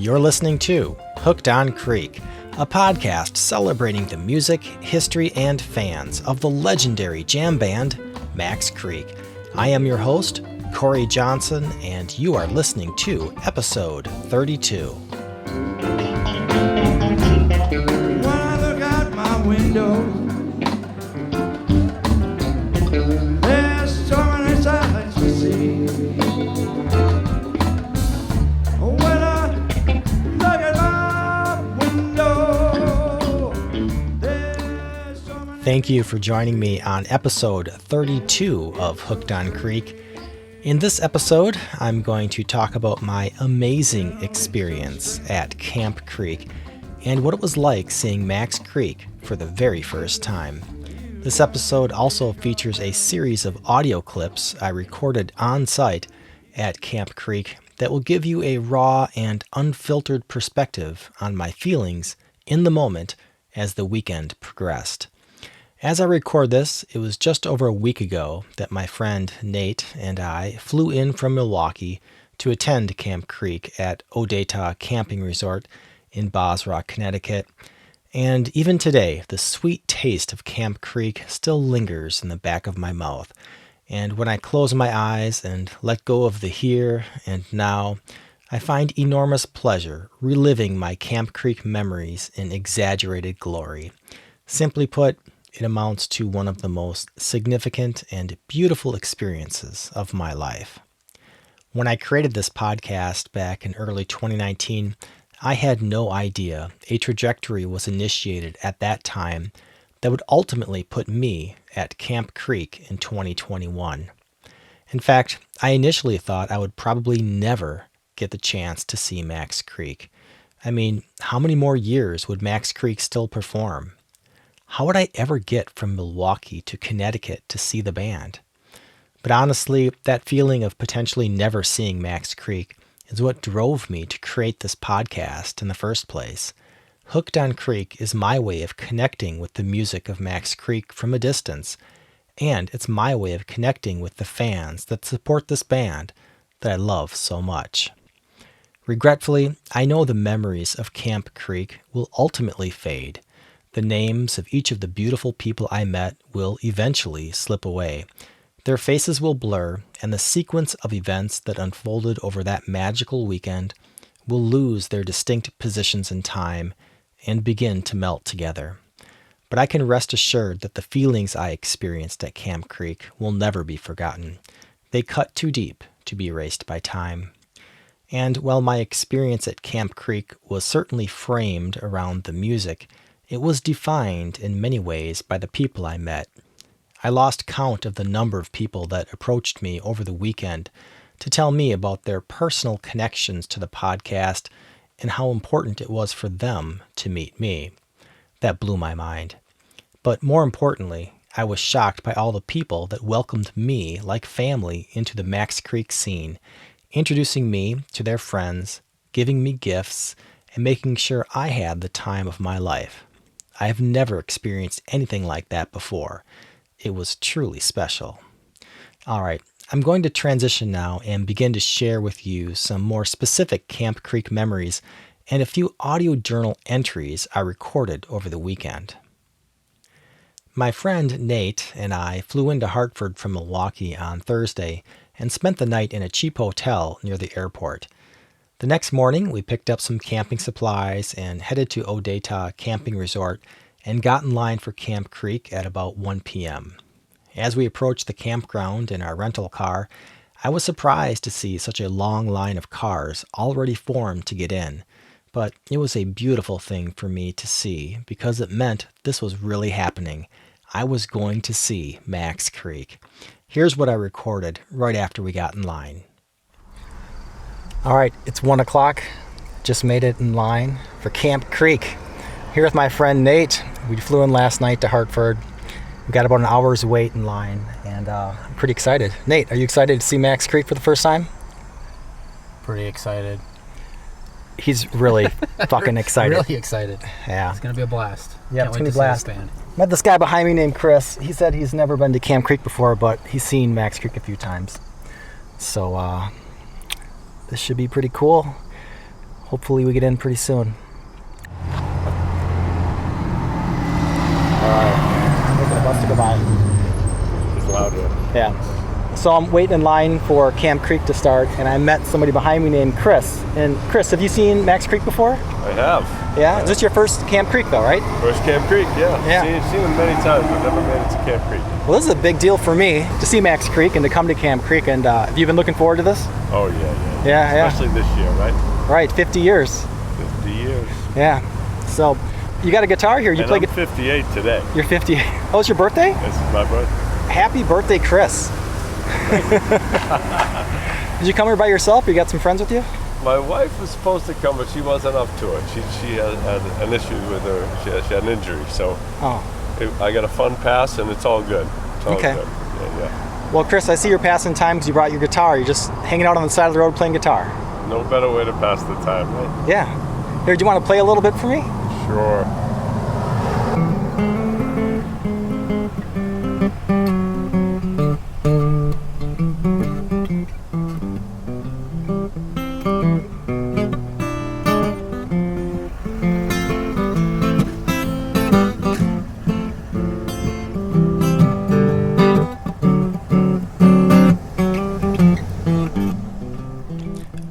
You're listening to Hooked on Creek, a podcast celebrating the music, history, and fans of the legendary jam band Max Creek. I am your host, Korre Johnson, and you are listening to episode 32. When I look out my window, there's so many sights to see. When I look at my window, there's so many... Thank you for joining me on episode 32 of Hooked on Creek. In this episode, I'm going to talk about my amazing experience at Camp Creek and what it was like seeing Max Creek for the very first time. This episode also features a series of audio clips I recorded on site at Camp Creek that will give you a raw and unfiltered perspective on my feelings in the moment as the weekend progressed. As I record this, it was just over a week ago that my friend Nate and I flew in from Milwaukee to attend Camp Creek at Odetah Camping Resort in Bozrah, Connecticut. And even today, the sweet taste of Camp Creek still lingers in the back of my mouth. And when I close my eyes and let go of the here and now, I find enormous pleasure reliving my Camp Creek memories in exaggerated glory. Simply put, it amounts to one of the most significant and beautiful experiences of my life. When I created this podcast back in early 2019, I had no idea a trajectory was initiated at that time that would ultimately put me at Camp Creek in 2021. In fact, I initially thought I would probably never get the chance to see Max Creek. I mean, how many more years would Max Creek still perform? How would I ever get from Milwaukee to Connecticut to see the band? But honestly, that feeling of potentially never seeing Max Creek is what drove me to create this podcast in the first place. Hooked on Creek is my way of connecting with the music of Max Creek from a distance, and it's my way of connecting with the fans that support this band that I love so much. Regretfully, I know the memories of Camp Creek will ultimately fade. The names of each of the beautiful people I met will eventually slip away. Their faces will blur, and the sequence of events that unfolded over that magical weekend will lose their distinct positions in time and begin to melt together. But I can rest assured that the feelings I experienced at Camp Creek will never be forgotten. They cut too deep to be erased by time. And while my experience at Camp Creek was certainly framed around the music, it was defined in many ways by the people I met. I lost count of the number of people that approached me over the weekend to tell me about their personal connections to the podcast and how important it was for them to meet me. That blew my mind. But more importantly, I was shocked by all the people that welcomed me like family into the Max Creek scene, introducing me to their friends, giving me gifts, and making sure I had the time of my life. I have never experienced anything like that before. It was truly special. All right, I'm going to transition now and begin to share with you some more specific Camp Creek memories and a few audio journal entries I recorded over the weekend. My friend Nate and I flew into Hartford from Milwaukee on Thursday and spent the night in a cheap hotel near the airport. The next morning, we picked up some camping supplies and headed to Odetah Camping Resort and got in line for Camp Creek at about 1 p.m. As we approached the campground in our rental car, I was surprised to see such a long line of cars already formed to get in. But it was a beautiful thing for me to see because it meant this was really happening. I was going to see Max Creek. Here's what I recorded right after we got in line. All right, it's 1 o'clock. Just made it in line for Camp Creek. Here with my friend Nate. We flew in last night to Hartford. We got about an hour's wait in line, and I'm pretty excited. Nate, are you excited to see Max Creek for the first time? Pretty excited. He's really fucking excited. Really excited. Yeah. It's going to be a blast. Yeah, Can't it's wait going to to be a blast. see this band. Met this guy behind me named Chris. He said he's never been to Camp Creek before, but he's seen Max Creek a few times. So, this should be pretty cool. hopefully we get in pretty soon. Waiting for the bus to go by. It's loud here. Yeah. So I'm waiting in line for Camp Creek to start, and I met somebody behind me named Chris. And Chris, have you seen Max Creek before? I have. Yeah? Is this your first Camp Creek though, right? First Camp Creek, yeah. Yeah. Seen them many times, but never made it to Camp Creek. Well, this is a big deal for me to see Max Creek and to come to Camp Creek. And have you been looking forward to this? Oh, yeah. Yeah. Especially this year, right? Right, 50 years. 50 years. Yeah. So you got a guitar here. You And play I'm 58 today. You're 58. Oh, it's your birthday? This is my birthday. Happy birthday, Chris. Did you come here by yourself? You got some friends with you? My wife was supposed to come, but she wasn't up to it. She had an issue with her. She had an injury, so I got a fun pass, and it's all good. It's all Okay. good. Yeah. Well, Chris, I see you're passing time because you brought your guitar. You're just hanging out on the side of the road playing guitar. No better way to pass the time, right? Yeah. Here, do you want to play a little bit for me? Sure.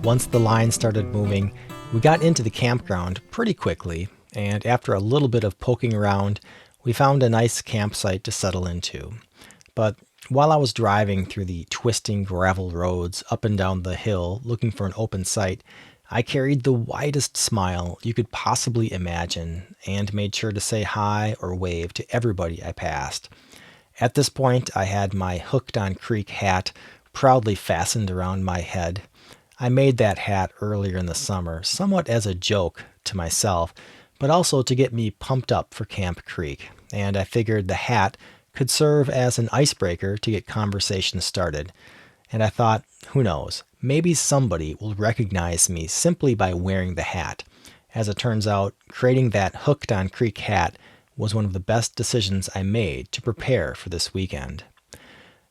Once the line started moving, we got into the campground pretty quickly, and after a little bit of poking around, we found a nice campsite to settle into. But while I was driving through the twisting gravel roads up and down the hill looking for an open site, I carried the widest smile you could possibly imagine and made sure to say hi or wave to everybody I passed. At this point, I had my Hooked on Creek hat proudly fastened around my head. I made that hat earlier in the summer, somewhat as a joke to myself, but also to get me pumped up for Camp Creek, and I figured the hat could serve as an icebreaker to get conversation started. And I thought, who knows, maybe somebody will recognize me simply by wearing the hat. As it turns out, creating that Hooked on Creek hat was one of the best decisions I made to prepare for this weekend.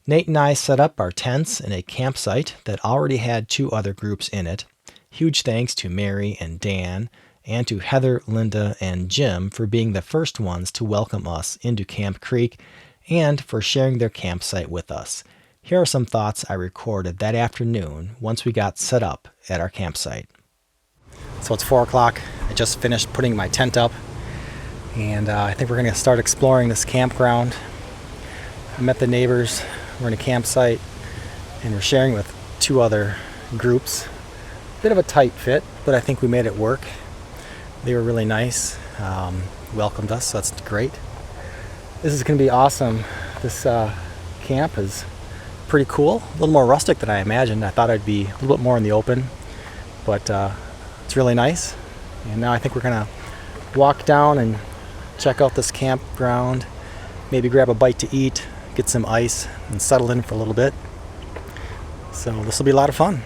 Nate and I set up our tents in a campsite that already had 2 other groups in it. Huge thanks to Mary and Dan, and to Heather, Linda, and Jim for being the first ones to welcome us into Camp Creek and for sharing their campsite with us. Here are some thoughts I recorded that afternoon once we got set up at our campsite. So it's 4 o'clock. I just finished putting my tent up, and I think we're going to start exploring this campground. I met the neighbors. We're in a campsite, and we're sharing with 2 other groups. Bit of a tight fit, but I think we made it work. They were really nice, welcomed us, so that's great. This is going to be awesome. This camp is pretty cool, a little more rustic than I imagined. I thought I'd be a little bit more in the open, but it's really nice. And now I think we're going to walk down and check out this campground, maybe grab a bite to eat, get some ice, and settle in for a little bit. So this will be a lot of fun.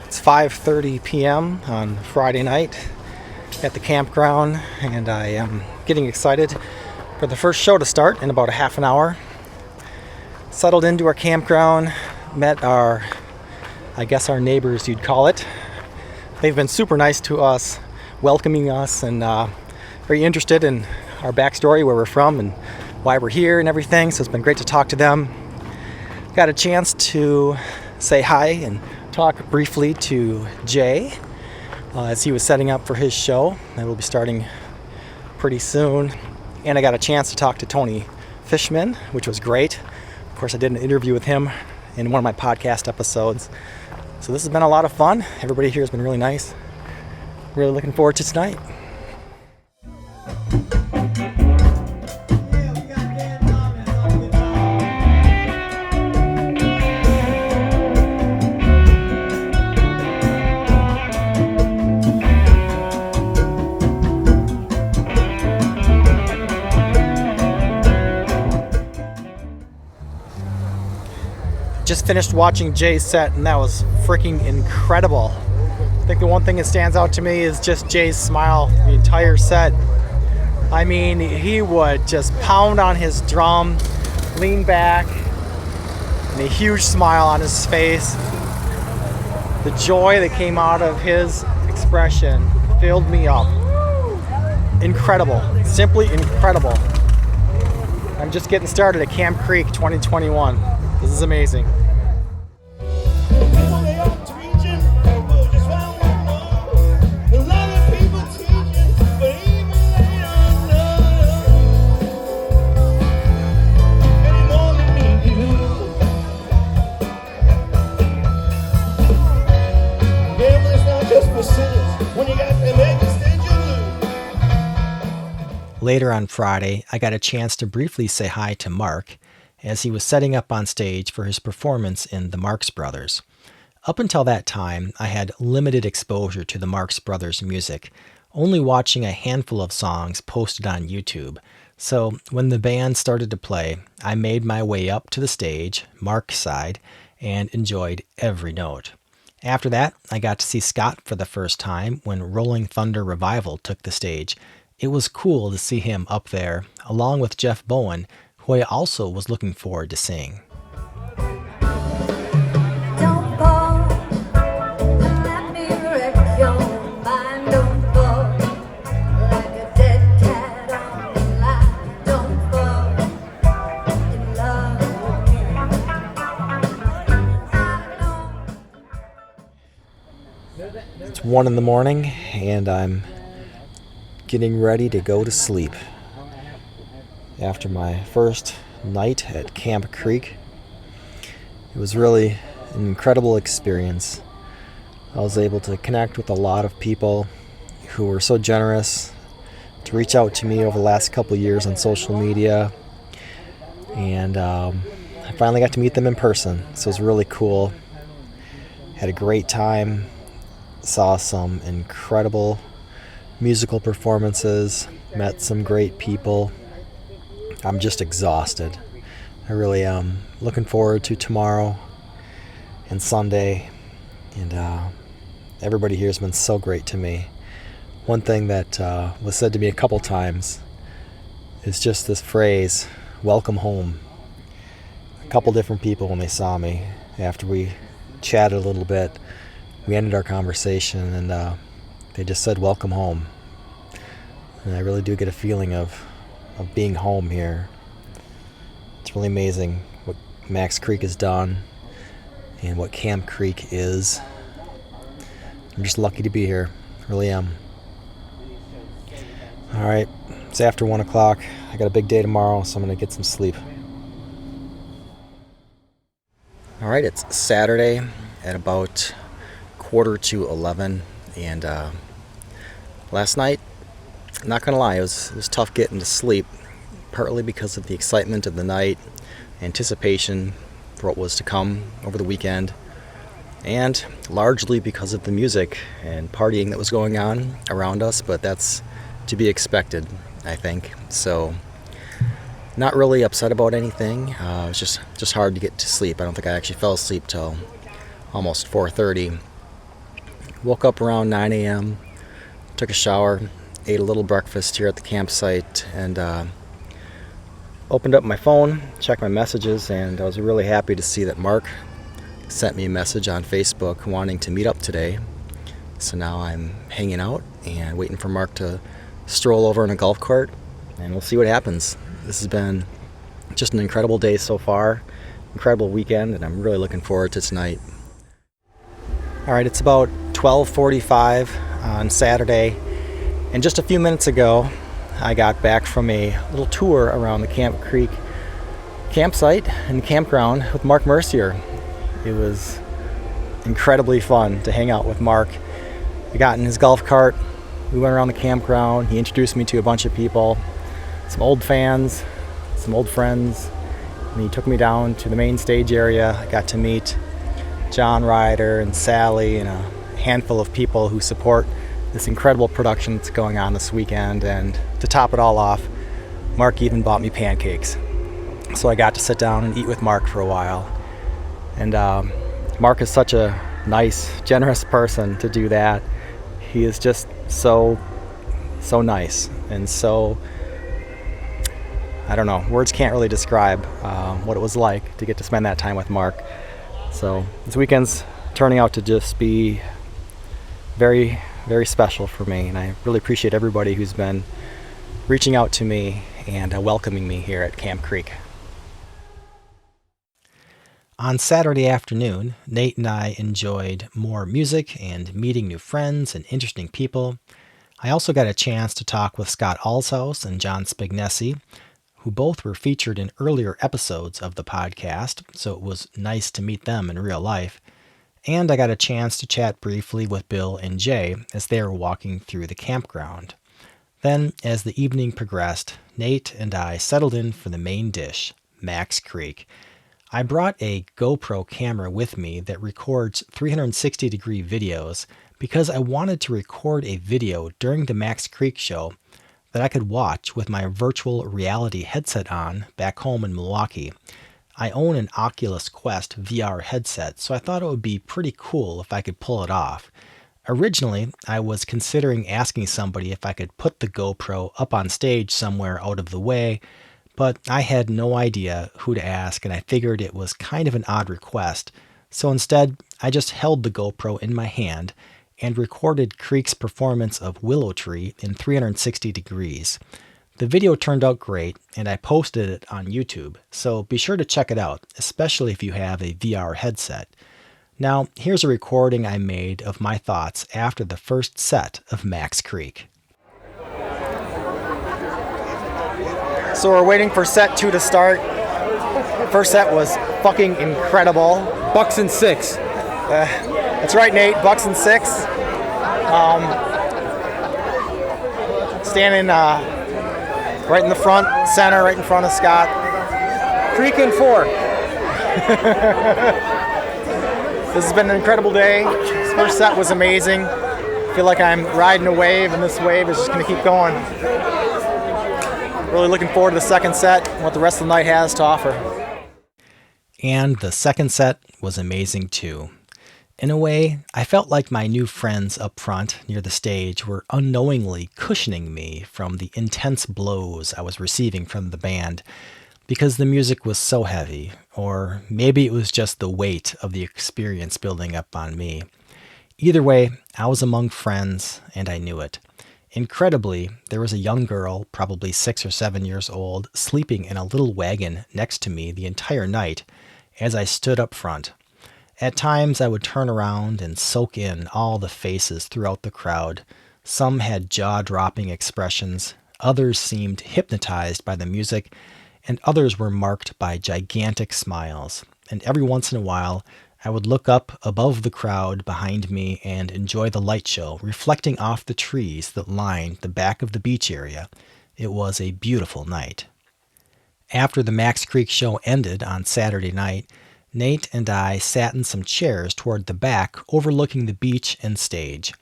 It's 5:30 p.m. on Friday night at the campground, and I am getting excited for the first show to start in about a half an hour. Settled into our campground, met our neighbors, you'd call it. They've been super nice to us, welcoming us, and very interested in our backstory, where we're from and why we're here and everything, so it's been great to talk to them. Got a chance to say hi and talk briefly to Jay as he was setting up for his show that will be starting pretty soon. And I got a chance to talk to Tony Fishman, which was great. Of course, I did an interview with him in one of my podcast episodes. So this has been a lot of fun. Everybody here has been really nice. Really looking forward to tonight. Just finished watching Jay's set, and that was freaking incredible. I think the one thing that stands out to me is just Jay's smile the entire set. I mean, he would just pound on his drum, lean back, and a huge smile on his face. The joy that came out of his expression filled me up. Incredible, simply incredible. I'm just getting started at Camp Creek 2021. This is amazing. Later on Friday, I got a chance to briefly say hi to Mark as he was setting up on stage for his performance in the Marx Brothers. Up until that time, I had limited exposure to the Marx Brothers music, only watching a handful of songs posted on YouTube. So when the band started to play, I made my way up to the stage, Mark's side, and enjoyed every note. After that, I got to see Scott for the first time when Rolling Thunder Revival took the stage. It was cool to see him up there, along with Jeff Bowen, who I also was looking forward to seeing. Don't fall, let me wreck your mind. Don't fall, like a dead cat on the line. Don't fall in love with me. It's 1 a.m, and I'm getting ready to go to sleep. After my first night at Camp Creek, it was really an incredible experience. I was able to connect with a lot of people who were so generous to reach out to me over the last couple of years on social media, and I finally got to meet them in person, so it was really cool. Had a great time, saw some incredible musical performances, met some great people. I'm just exhausted. I really am looking forward to tomorrow and Sunday, and everybody here has been so great to me. One thing that was said to me a couple times is just this phrase, welcome home. A couple different people, when they saw me after we chatted a little bit, we ended our conversation, and they just said welcome home. And I really do get a feeling of being home here. It's really amazing what Max Creek has done and what Camp Creek is. I'm just lucky to be here. Really am. Alright, it's after 1 o'clock. I got a big day tomorrow, so I'm going to get some sleep. Alright, it's Saturday at about 10:45, and last night, not gonna lie, it was tough getting to sleep, partly because of the excitement of the night, anticipation for what was to come over the weekend, and largely because of the music and partying that was going on around us, but that's to be expected, I think. So, not really upset about anything. It was just hard to get to sleep. I don't think I actually fell asleep till almost 4:30. Woke up around 9 a.m., took a shower, ate a little breakfast here at the campsite, and opened up my phone, checked my messages, and I was really happy to see that Mark sent me a message on Facebook wanting to meet up today. So now I'm hanging out and waiting for Mark to stroll over in a golf cart, and we'll see what happens. This has been just an incredible day so far, incredible weekend, and I'm really looking forward to tonight. Alright, it's about 12:45 on Saturday, and just a few minutes ago I got back from a little tour around the Camp Creek campsite and campground with Mark Mercier. It was incredibly fun to hang out with Mark. I got in his golf cart, we went around the campground, he introduced me to a bunch of people, some old fans, some old friends, and he took me down to the main stage area. I got to meet John Ryder and Sally and a handful of people who support this incredible production that's going on this weekend, and to top it all off, Mark even bought me pancakes. So I got to sit down and eat with Mark for a while. And Mark is such a nice, generous person to do that. He is just so nice, and so, I don't know, words can't really describe what it was like to get to spend that time with Mark. So this weekend's turning out to just be very, very special for me, and I really appreciate everybody who's been reaching out to me and welcoming me here at Camp Creek. On Saturday afternoon, Nate and I enjoyed more music and meeting new friends and interesting people. I also got a chance to talk with Scott Alshouse and John Spignesi, who both were featured in earlier episodes of the podcast, so it was nice to meet them in real life. And I got a chance to chat briefly with Bill and Jay as they were walking through the campground. Then, as the evening progressed, Nate and I settled in for the main dish, Max Creek. I brought a GoPro camera with me that records 360-degree videos because I wanted to record a video during the Max Creek show that I could watch with my virtual reality headset on back home in Milwaukee. I own an Oculus Quest VR headset, so I thought it would be pretty cool if I could pull it off. Originally, I was considering asking somebody if I could put the GoPro up on stage somewhere out of the way, but I had no idea who to ask, and I figured it was kind of an odd request. So instead, I just held the GoPro in my hand and recorded Creek's performance of Willow Tree in 360 degrees. The video turned out great, and I posted it on YouTube, so be sure to check it out, especially if you have a VR headset. Now, here's a recording I made of my thoughts after the first set of Max Creek. So we're waiting for set 2 to start. First set was fucking incredible. Bucks and 6. That's right, Nate. Bucks and 6. Standing right in the front, center, right in front of Scott. Creek and 4. This has been an incredible day. This first set was amazing. I feel like I'm riding a wave, and this wave is just going to keep going. Really looking forward to the second set and what the rest of the night has to offer. And the second set was amazing too. In a way, I felt like my new friends up front near the stage were unknowingly cushioning me from the intense blows I was receiving from the band because the music was so heavy, or maybe it was just the weight of the experience building up on me. Either way, I was among friends and I knew it. Incredibly, there was a young girl, probably 6 or 7 years old, sleeping in a little wagon next to me the entire night as I stood up front. At times, I would turn around and soak in all the faces throughout the crowd. Some had jaw-dropping expressions, others seemed hypnotized by the music, and others were marked by gigantic smiles. And every once in a while, I would look up above the crowd behind me and enjoy the light show reflecting off the trees that lined the back of the beach area. It was a beautiful night. After the Max Creek show ended on Saturday night, Nate and I sat in some chairs toward the back overlooking the beach and stage.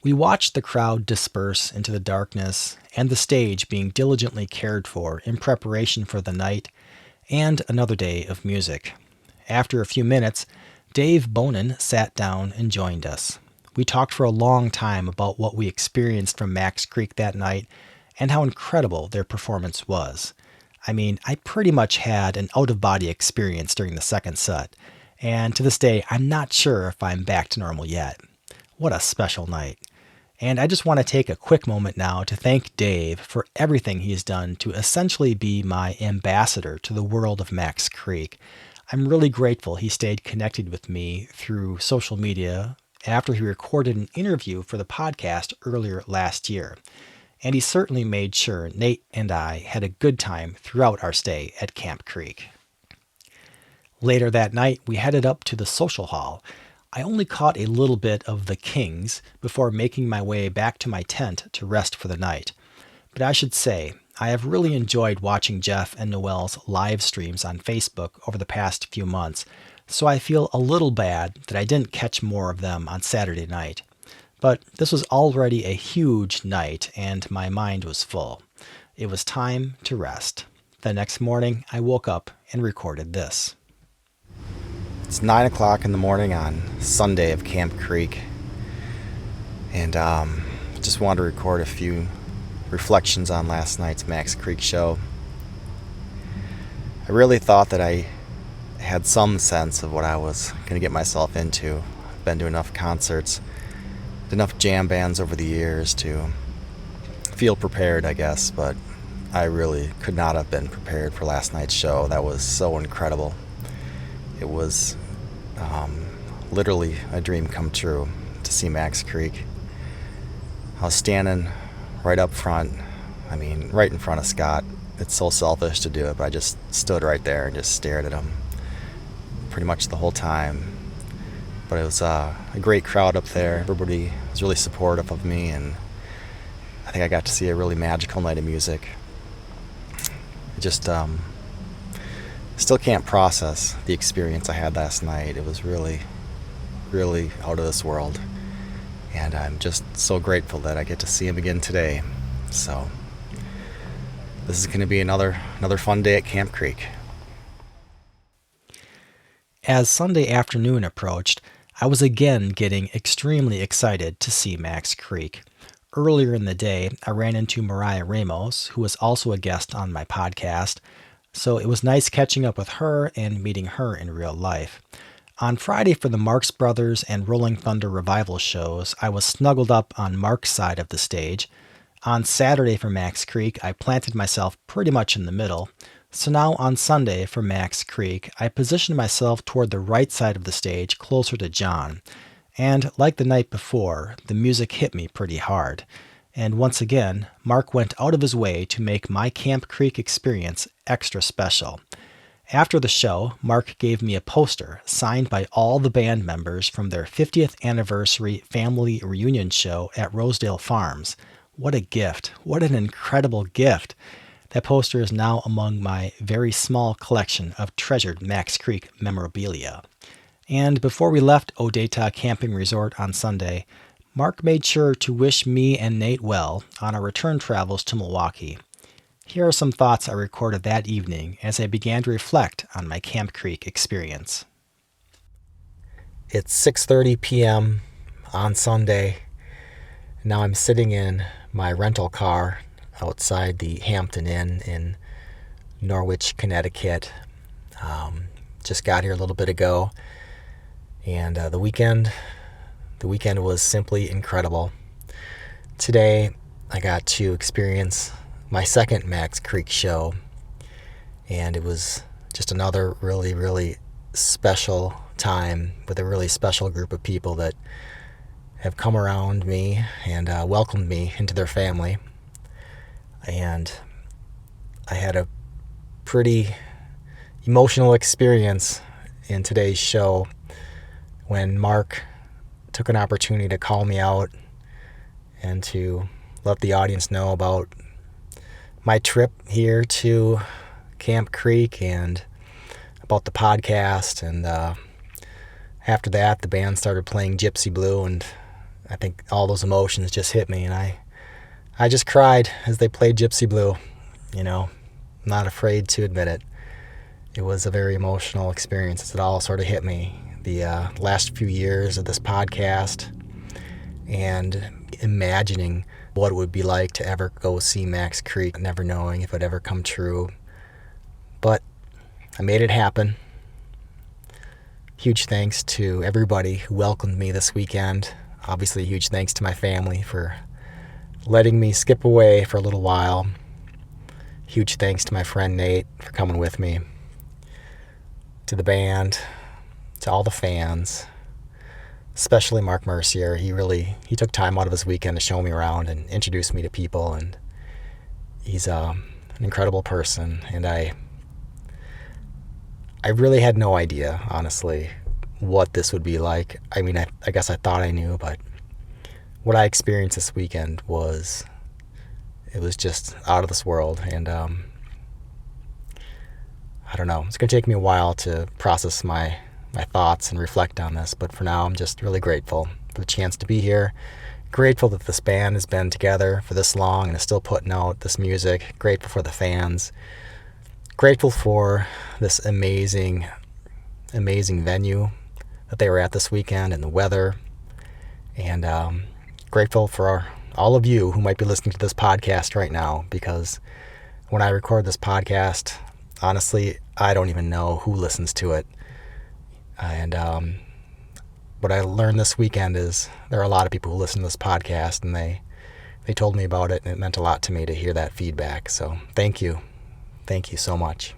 We watched the crowd disperse into the darkness and the stage being diligently cared for in preparation for the night and another day of music. After a few minutes, Dave Bonin sat down and joined us. We talked for a long time about what we experienced from Max Creek that night and how incredible their performance was. I mean, I pretty much had an out-of-body experience during the second set, and to this day, I'm not sure if I'm back to normal yet. What a special night. And I just want to take a quick moment now to thank Dave for everything he's done to essentially be my ambassador to the world of Max Creek. I'm really grateful he stayed connected with me through social media after he recorded an interview for the podcast earlier last year. And he certainly made sure Nate and I had a good time throughout our stay at Camp Creek. Later that night, we headed up to the social hall. I only caught a little bit of the Kings before making my way back to my tent to rest for the night. But I should say, I have really enjoyed watching Jeff and Noel's live streams on Facebook over the past few months, so I feel a little bad that I didn't catch more of them on Saturday night. But this was already a huge night, and my mind was full. It was time to rest. The next morning, I woke up and recorded this. It's 9 o'clock in the morning on Sunday of Camp Creek, and just wanted to record a few reflections on last night's Max Creek show. I really thought that I had some sense of what I was going to get myself into. been to enough concerts, enough jam bands over the years to feel prepared, I guess, but I really could not have been prepared for last night's show. That was so incredible. It was literally a dream come true to see Max Creek. I was standing right up front, right in front of Scott. It's so selfish to do it, but I just stood right there and just stared at him pretty much the whole time. But it was a great crowd up there. Everybody was really supportive of me, and I think I got to see a really magical night of music. I just still can't process the experience I had last night. It was really, really out of this world. And I'm just so grateful that I get to see him again today. So this is going to be another fun day at Camp Creek. As Sunday afternoon approached, I was again getting extremely excited to see Max Creek. Earlier in the day, I ran into Mariah Ramos, who was also a guest on my podcast, so it was nice catching up with her and meeting her in real life. On Friday for the Marx Brothers and Rolling Thunder Revival shows, I was snuggled up on Mark's side of the stage. On Saturday for Max Creek, I planted myself pretty much in the middle. So now on Sunday for Max Creek, I positioned myself toward the right side of the stage, closer to John. And like the night before, the music hit me pretty hard. And once again, Mark went out of his way to make my Camp Creek experience extra special. After the show, Mark gave me a poster signed by all the band members from their 50th anniversary family reunion show at Rosedale Farms. What a gift. What an incredible gift. That poster is now among my very small collection of treasured Max Creek memorabilia. And before we left Odetah Camping Resort on Sunday, Mark made sure to wish me and Nate well on our return travels to Milwaukee. Here are some thoughts I recorded that evening as I began to reflect on my Camp Creek experience. It's 6:30 p.m. on Sunday. Now I'm sitting in my rental car outside the Hampton Inn in Norwich, Connecticut. Just got here a little bit ago, and the weekend was simply incredible. Today I got to experience my second Max Creek show, and it was just another really, really special time with a really special group of people that have come around me and welcomed me into their family. And I had a pretty emotional experience in today's show when Mark took an opportunity to call me out and to let the audience know about my trip here to Camp Creek and about the podcast. And after that, the band started playing Gypsy Blue, and I think all those emotions just hit me, and I just cried as they played Gypsy Blue. I'm not afraid to admit it. It was a very emotional experience as it all sort of hit me. The last few years of this podcast and imagining what it would be like to ever go see Max Creek, never knowing if it would ever come true. But I made it happen. Huge thanks to everybody who welcomed me this weekend. Obviously, huge thanks to my family for letting me skip away for a little while. Huge thanks to my friend Nate for coming with me. To the band, to all the fans, especially Mark Mercier. He took time out of his weekend to show me around and introduce me to people, and he's an incredible person. And I really had no idea, honestly, what this would be like. I guess I thought I knew, but what I experienced this weekend was just out of this world. And I don't know, it's going to take me a while to process my thoughts and reflect on this, but for now I'm just really grateful for the chance to be here. Grateful that this band has been together for this long and is still putting out this music. Grateful for the fans. Grateful for this amazing venue that they were at this weekend and the weather. And grateful for all of you who might be listening to this podcast right now, because when I record this podcast, honestly, I don't even know who listens to it. And what I learned this weekend is there are a lot of people who listen to this podcast, and they told me about it, and it meant a lot to me to hear that feedback. So thank you. Thank you so much.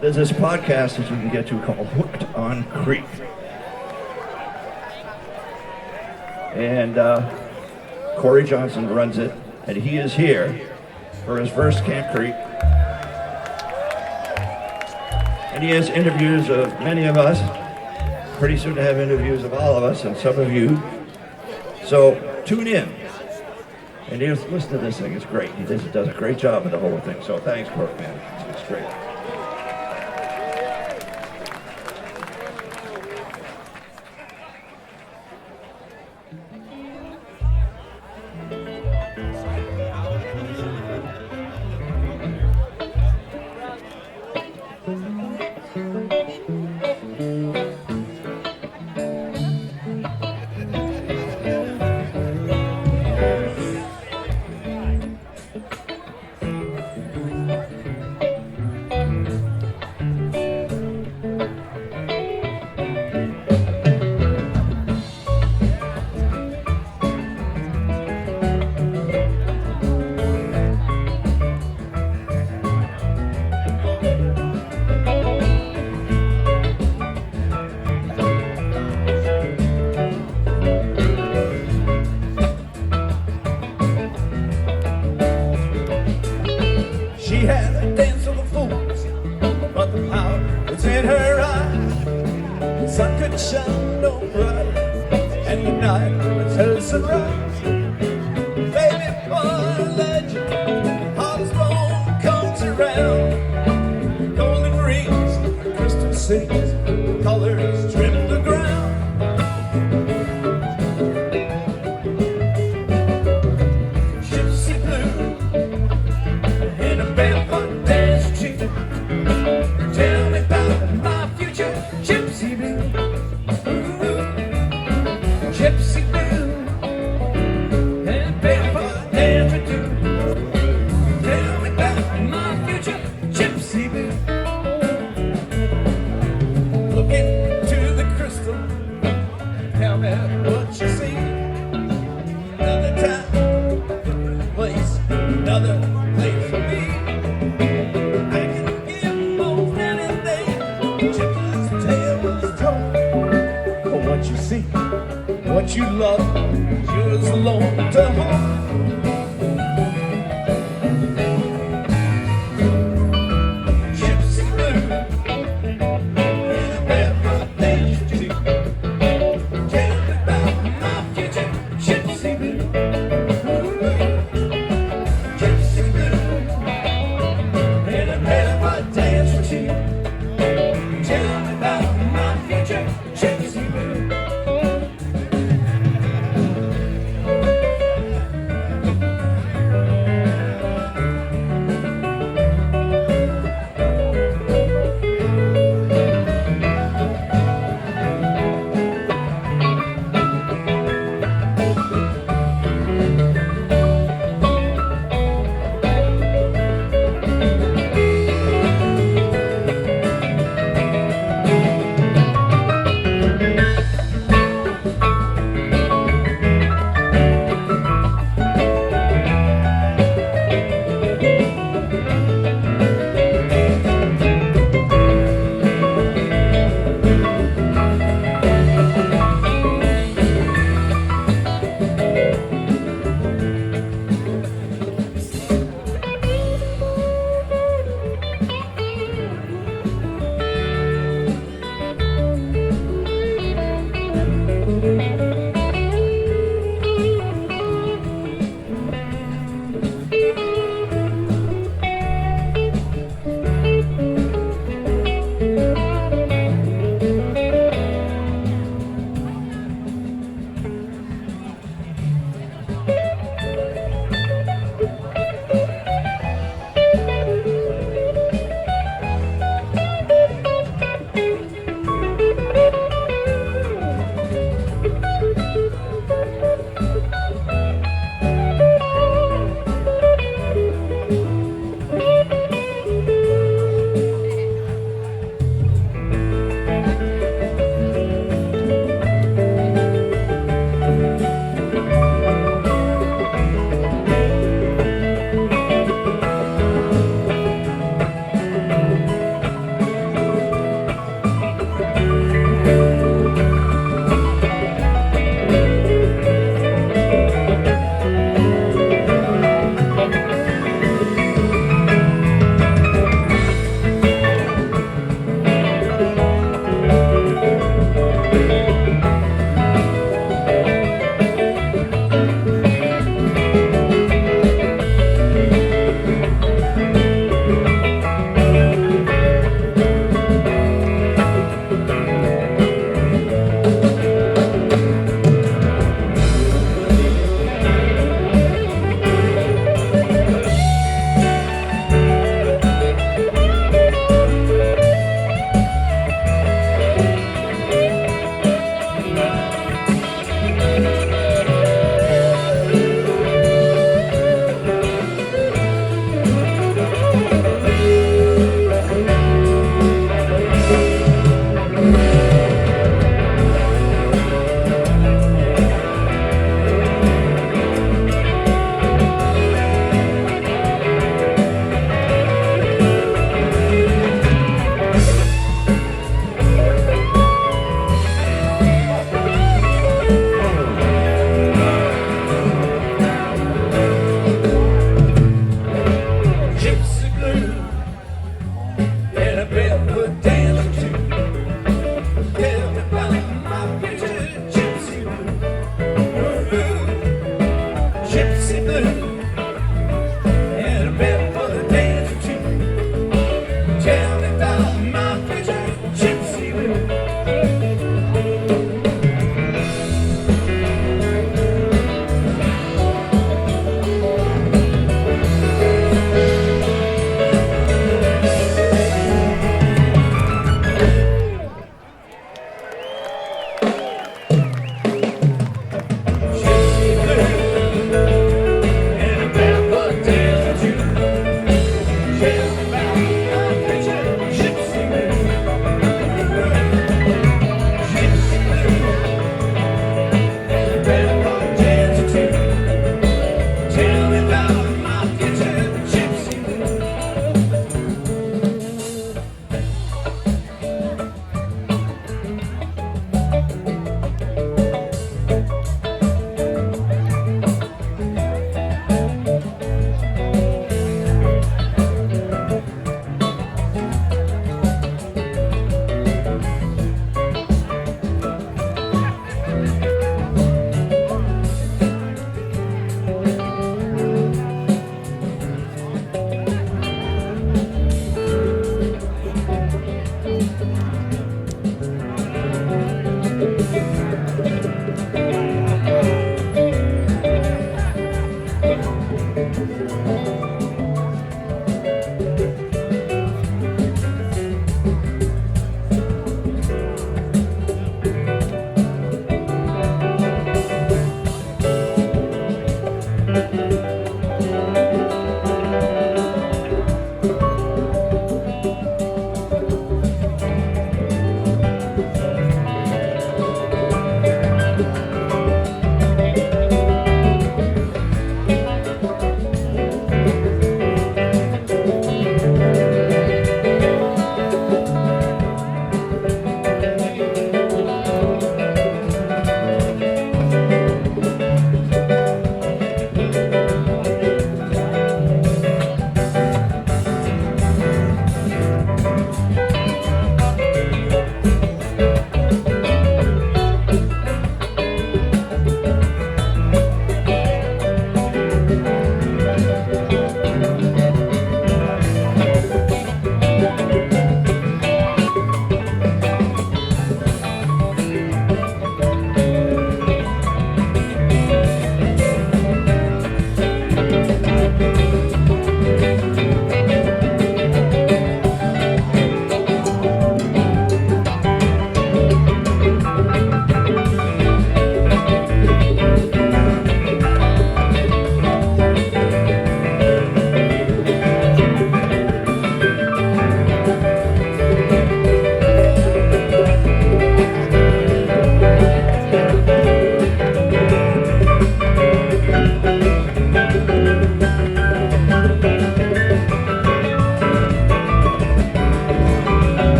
There's this podcast that you can get to called Hooked on Creek. And Korre Johnson runs it, and he is here for his first Camp Creek. And he has interviews of many of us. Pretty soon to have interviews of all of us and some of you. So tune in. And listen to this thing, it's great. He does a great job with the whole thing. So thanks, Korre, man. It's great. She had a dance of the fools, but the power was in her eyes. The sun couldn't shine no brighter, and the night was her sunrise. Baby, what a legend, hot as bone comes around. Golden rings, crystal cities, colors trim the ground. Gypsy Blue in a barefoot dance cheek. Tell me about my future, Gypsy Blue. Ooh, Gypsy Blue and a barefoot dance or two. Tell me about my future, Gypsy Blue. Look into the crystal, tell me what you see. Another time, place, another place for me. I can give most anything. Gypsy's tale was told. But what you see, what you love, is yours alone to hold. Gypsy Blue in a barefoot dance cheek. Tell me about my future, Gypsy Blue. Gypsy Blue in a barefoot dance routine. Tell me about my future, Gypsy Blue.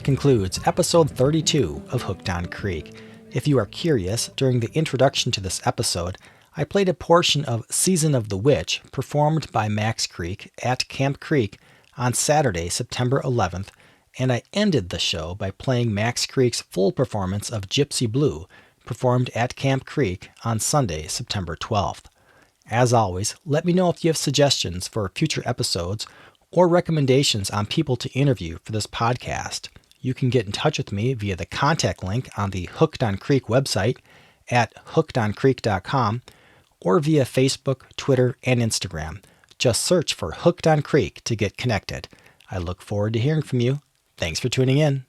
that concludes episode 32 of Hooked on Creek. If you are curious, during the introduction to this episode, I played a portion of Season of the Witch performed by Max Creek at Camp Creek on Saturday, September 11th, and I ended the show by playing Max Creek's full performance of Gypsy Blue, performed at Camp Creek on Sunday, September 12th. As always, let me know if you have suggestions for future episodes or recommendations on people to interview for this podcast. You can get in touch with me via the contact link on the Hooked on Creek website at hookedoncreek.com or via Facebook, Twitter, and Instagram. Just search for Hooked on Creek to get connected. I look forward to hearing from you. Thanks for tuning in.